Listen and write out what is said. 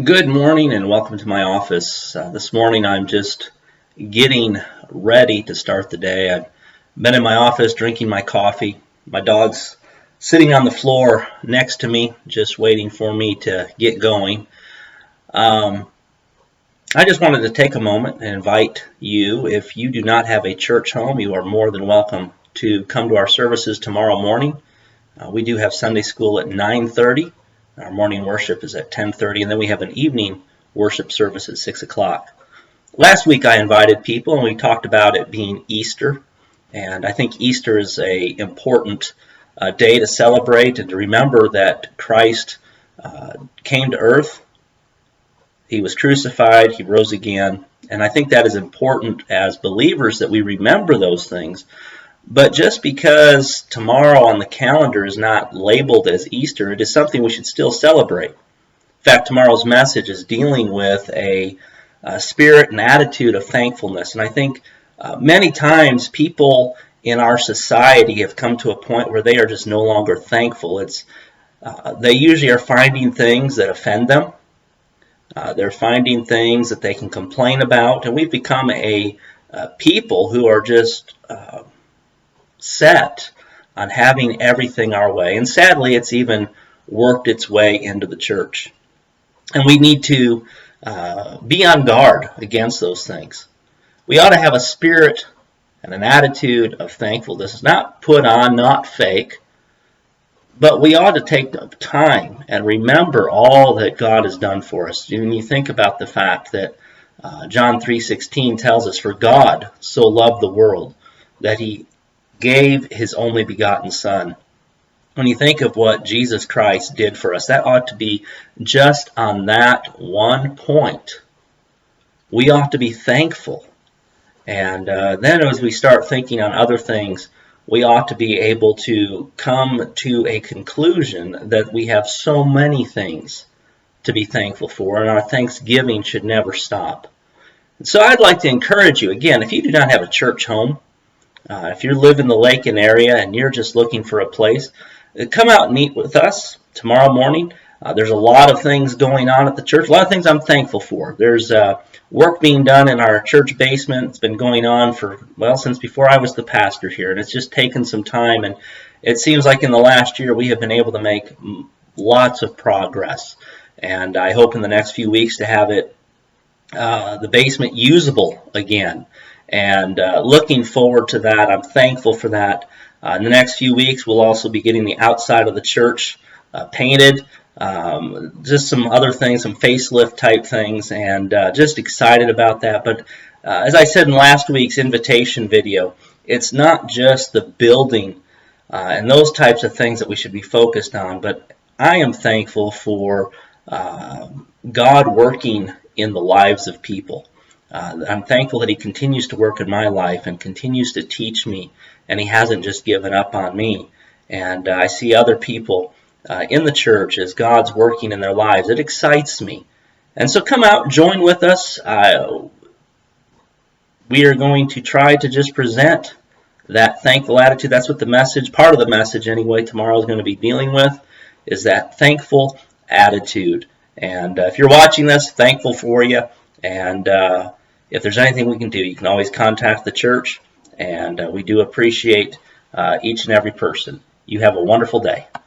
Good morning and welcome to my office. This morning I'm just getting ready to start the day. I've been in my office drinking my coffee. My dog's sitting on the floor next to me, just waiting for me to get going. I just wanted to take a moment and invite you, if you do not have a church home, you are more than welcome to come to our services tomorrow morning. We do have Sunday school at 9:30. Our morning worship is at 10:30, and then we have an evening worship service at 6 o'clock. Last week I invited people, and we talked about it being Easter, and I think Easter is an important day to celebrate and to remember that Christ came to earth, he was crucified, he rose again, and I think that is important as believers that we remember those things. But just because tomorrow on the calendar is not labeled as Easter, it is something we should still celebrate. In fact, tomorrow's message is dealing with a spirit and attitude of thankfulness. And I think many times people in our society have come to a point where they are just no longer thankful. They usually are finding things that offend them. They're finding things that they can complain about. And we've become a people who are just set on having everything our way. And sadly, it's even worked its way into the church. And we need to be on guard against those things. We ought to have a spirit and an attitude of thankfulness, not put on, not fake, but we ought to take time and remember all that God has done for us. When you think about the fact that John 3:16 tells us, "For God so loved the world that he gave his only begotten Son." When you think of what Jesus Christ did for us, that ought to be just on that one point. We ought to be thankful. And then as we start thinking on other things, we ought to be able to come to a conclusion that we have so many things to be thankful for, and our thanksgiving should never stop. And so I'd like to encourage you, again, if you do not have a church home, if you live in the Lakin area and you're just looking for a place, come out and meet with us tomorrow morning. There's a lot of things going on at the church, a lot of things I'm thankful for. There's work being done in our church basement. It's been going on since before I was the pastor here, and it's just taken some time, and it seems like in the last year we have been able to make lots of progress. And I hope in the next few weeks to have the basement usable again. And looking forward to that. I'm thankful for that. In the next few weeks, we'll also be getting the outside of the church painted, just some other things, some facelift type things, and just excited about that. But as I said in last week's invitation video, it's not just the building and those types of things that we should be focused on, but I am thankful for God working in the lives of people. I'm thankful that he continues to work in my life and continues to teach me, and he hasn't just given up on me. And I see other people in the church as God's working in their lives. It excites me. And so come out, join with us. We are going to try to just present that thankful attitude. That's what the message, part of the message anyway, tomorrow is going to be dealing with, is that thankful attitude. And if you're watching this, thankful for you. And if there's anything we can do, you can always contact the church, and we do appreciate each and every person. You have a wonderful day.